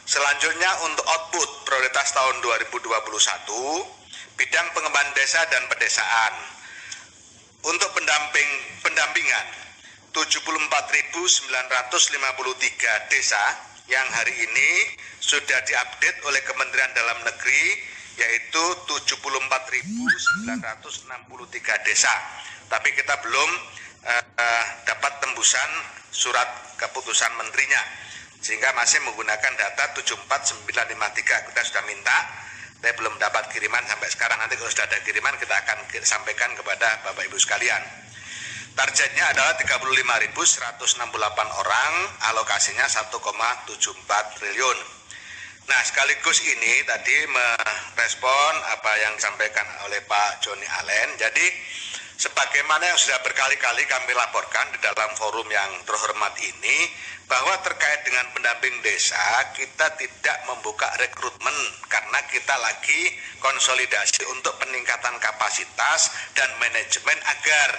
Selanjutnya untuk output prioritas tahun 2021, bidang pengembangan desa dan pedesaan. Untuk pendampingan 74.953 desa yang hari ini sudah diupdate oleh Kementerian Dalam Negeri, yaitu 74.963 desa. Tapi kita belum dapat tembusan surat keputusan menterinya, sehingga masih menggunakan data 74953. Kita sudah minta, tapi belum dapat kiriman sampai sekarang. Nanti kalau sudah ada kiriman kita akan sampaikan kepada Bapak Ibu sekalian. Targetnya adalah 35.168 orang, alokasinya 1,74 triliun. Nah, sekaligus ini tadi merespon apa yang disampaikan oleh Pak Joni Allen. Jadi sebagaimana yang sudah berkali-kali kami laporkan di dalam forum yang terhormat ini, bahwa terkait dengan pendamping desa kita tidak membuka rekrutmen karena kita lagi konsolidasi untuk peningkatan kapasitas dan manajemen agar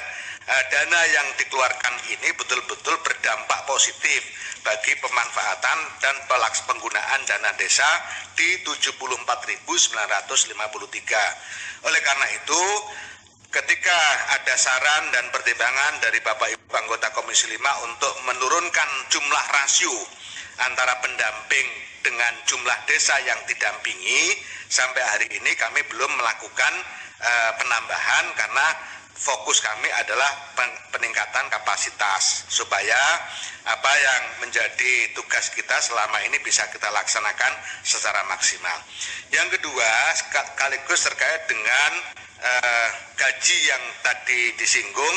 dana yang dikeluarkan ini betul-betul berdampak positif bagi pemanfaatan dan penggunaan dana desa di 74.953. Oleh karena itu, ketika ada saran dan pertimbangan dari Bapak Ibu anggota Komisi 5 untuk menurunkan jumlah rasio antara pendamping dengan jumlah desa yang didampingi, sampai hari ini kami belum melakukan penambahan karena fokus kami adalah peningkatan kapasitas supaya apa yang menjadi tugas kita selama ini bisa kita laksanakan secara maksimal. Yang kedua, sekaligus terkait dengan gaji yang tadi disinggung,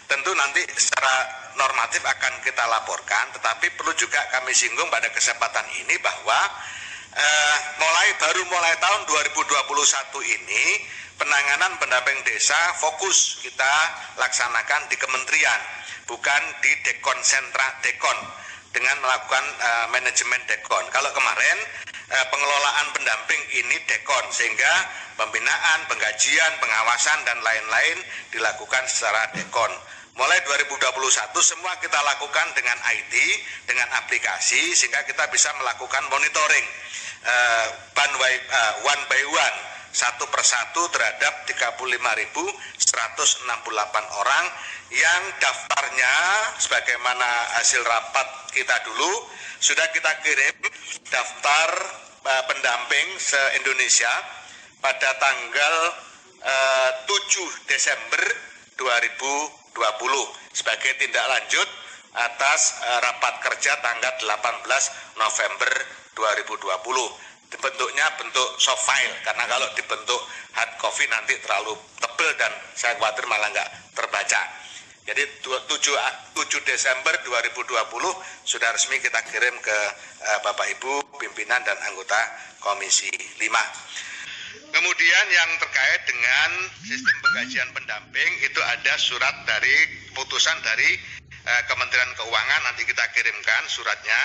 tentu nanti secara normatif akan kita laporkan, tetapi perlu juga kami singgung pada kesempatan ini bahwa mulai tahun 2021 ini penanganan pendamping desa fokus kita laksanakan di kementerian, bukan di dekon dengan melakukan manajemen dekon. Kalau kemarin pengelolaan pendamping ini dekon, sehingga pembinaan, penggajian, pengawasan dan lain-lain dilakukan secara dekon. Mulai 2021 semua kita lakukan dengan IT, dengan aplikasi, sehingga kita bisa melakukan monitoring one by one, satu persatu terhadap 35.168 orang yang daftarnya sebagaimana hasil rapat kita dulu sudah kita kirim daftar pendamping se-Indonesia pada tanggal 7 Desember 2020 sebagai tindak lanjut atas rapat kerja tanggal 18 November 2020. Bentuknya bentuk soft file, karena kalau dibentuk hard copy nanti terlalu tebal dan saya khawatir malah nggak terbaca. Jadi 7 Desember 2020 sudah resmi kita kirim ke Bapak Ibu pimpinan dan anggota Komisi 5. Kemudian yang terkait dengan sistem penggajian pendamping itu ada surat dari putusan dari Kementerian Keuangan, nanti kita kirimkan suratnya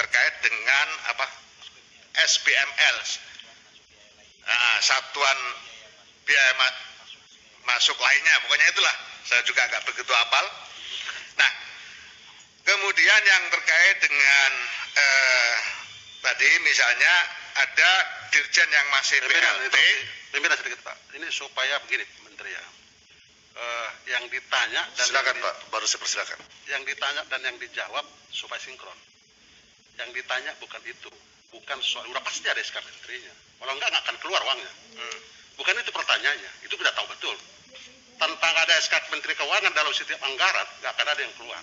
terkait dengan SBML, satuan biaya masuk lainnya, pokoknya itulah, saya juga agak begitu hafal. Nah, kemudian yang terkait dengan tadi misalnya ada dirjen yang masih PLT. Pimpinan sedikit Pak, ini supaya begini Menteri ya, yang ditanya dan silakan Pak, baru saya persilakan. Yang ditanya dan yang dijawab supaya sinkron. Yang ditanya bukan itu, bukan soal, udah pasti ada SK menterinya. Kalau enggak akan keluar uangnya. Bukan itu pertanyaannya, itu kita tahu betul. Tanpa ada SK Menteri Keuangan dalam setiap anggaran, nggak akan ada yang keluar.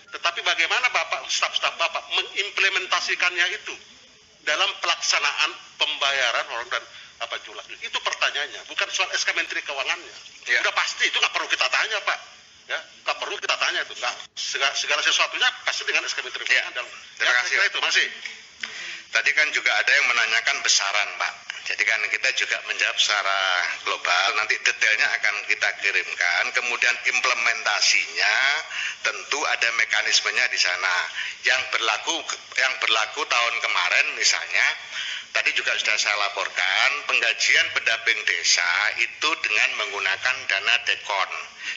Tetapi bagaimana Bapak, staf-staf Bapak mengimplementasikannya itu dalam pelaksanaan pembayaran orang dan jumlah. Itu pertanyaannya, bukan soal SK Menteri Keuangannya. Ya. Udah pasti, itu nggak perlu kita tanya Pak. Ya, nggak perlu kita tanya itu. Nggak, segala sesuatunya pasti dengan SK Menteri Keuangan. Ya. Terima kasih itu masih. Tadi kan juga ada yang menanyakan besaran Pak. Jadi kan kita juga menjawab secara global, nanti detailnya akan kita kirimkan. Kemudian implementasinya tentu ada mekanismenya di sana. Yang berlaku tahun kemarin misalnya tadi juga sudah saya laporkan, penggajian pendamping desa itu dengan menggunakan dana dekon.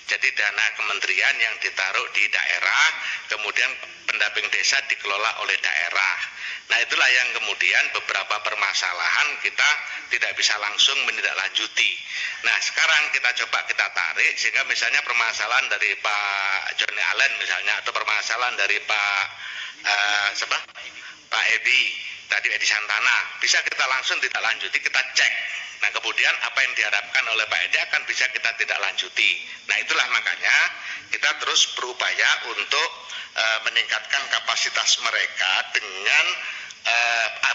Jadi dana kementerian yang ditaruh di daerah, kemudian pendamping desa dikelola oleh daerah. Nah itulah yang kemudian beberapa permasalahan kita tidak bisa langsung menindaklanjuti. Nah sekarang kita coba kita tarik, sehingga misalnya permasalahan dari Pak Johnny Allen misalnya, atau permasalahan dari Pak Edi, tadi Edi Santana, bisa kita langsung tidak lanjuti, kita cek. Nah kemudian apa yang diharapkan oleh Pak Edi akan bisa kita tidak lanjuti. Nah itulah makanya kita terus berupaya untuk meningkatkan kapasitas mereka dengan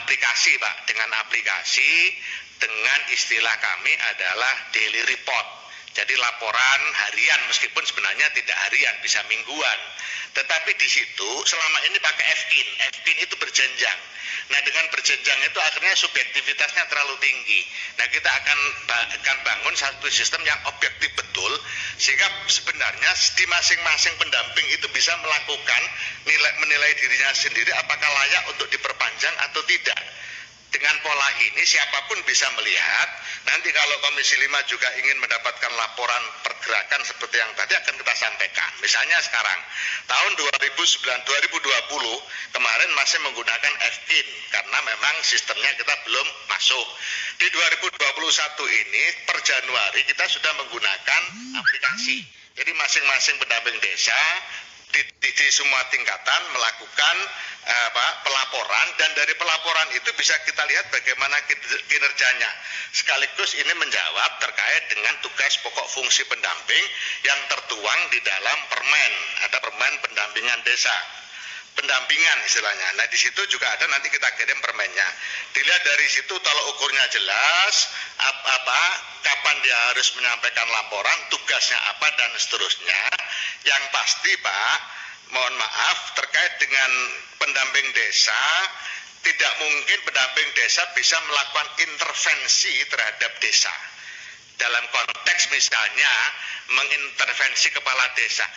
aplikasi Pak, dengan aplikasi, dengan istilah kami adalah daily report. Jadi laporan harian, meskipun sebenarnya tidak harian, bisa mingguan. Tetapi di situ selama ini pakai FIN. FIN itu berjenjang. Nah dengan berjenjang itu akhirnya subjektivitasnya terlalu tinggi. Nah kita akan bangun satu sistem yang objektif betul, sehingga sebenarnya di masing-masing pendamping itu bisa melakukan menilai dirinya sendiri apakah layak untuk diperpanjang atau tidak. Dengan pola ini siapapun bisa melihat. Nanti kalau Komisi 5 juga ingin mendapatkan laporan pergerakan seperti yang tadi akan kita sampaikan. Misalnya sekarang tahun 2020 kemarin masih menggunakan FIN karena memang sistemnya kita belum masuk. Di 2021 ini per Januari kita sudah menggunakan aplikasi. Jadi masing-masing pendamping desa di semua tingkatan melakukan pelaporan, dan dari pelaporan itu bisa kita lihat bagaimana kinerjanya. Sekaligus ini menjawab terkait dengan tugas pokok fungsi pendamping yang tertuang di dalam permen, ada permen pendampingan desa. Pendampingan istilahnya. Nah di situ juga ada, nanti kita kirim permennya. Dilihat dari situ tolak ukurnya jelas, kapan dia harus menyampaikan laporan, tugasnya apa dan seterusnya. Yang pasti Pak, mohon maaf terkait dengan pendamping desa, tidak mungkin pendamping desa bisa melakukan intervensi terhadap desa. Dalam konteks misalnya mengintervensi kepala desa.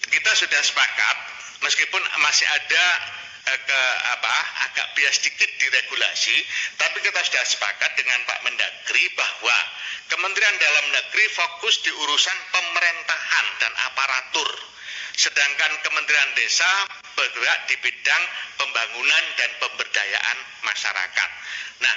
Kita sudah sepakat, meskipun masih ada agak bias sedikit di regulasi, tapi kita sudah sepakat dengan Pak Mendagri bahwa Kementerian Dalam Negeri fokus di urusan pemerintahan dan aparatur, sedangkan Kementerian Desa bergerak di bidang pembangunan dan pemberdayaan masyarakat. Nah,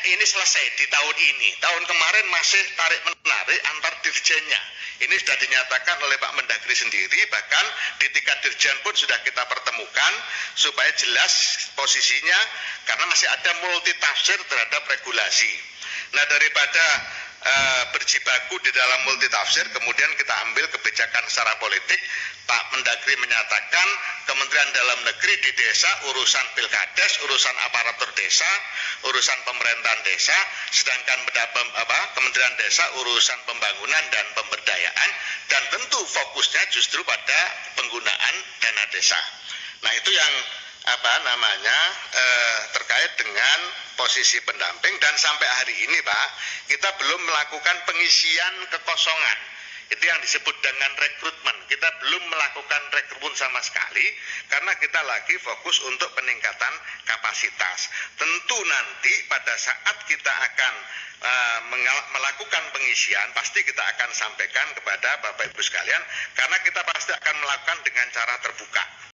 ini selesai di tahun ini. Tahun kemarin masih tarik menarik antar dirjennya. Ini sudah dinyatakan oleh Pak Mendagri sendiri, bahkan di tingkat dirjen pun sudah kita pertemukan supaya jelas posisinya, karena masih ada multitafsir terhadap regulasi. Nah daripada berjibaku di dalam multitafsir, kemudian kita ambil kebijakan secara politik. Pak Mendagri menyatakan Kementerian Dalam Negeri di desa urusan pilkades, urusan aparatur desa, urusan pemerintahan desa, sedangkan Kementerian Desa urusan pembangunan dan pemberdayaan, dan tentu fokusnya justru pada penggunaan dana desa. Nah itu yang terkait dengan posisi pendamping, dan sampai hari ini Pak, kita belum melakukan pengisian kekosongan. Itu yang disebut dengan rekrutmen. Kita belum melakukan rekrutmen sama sekali karena kita lagi fokus untuk peningkatan kapasitas. Tentu nanti pada saat kita akan melakukan pengisian, pasti kita akan sampaikan kepada Bapak Ibu sekalian, karena kita pasti akan melakukan dengan cara terbuka.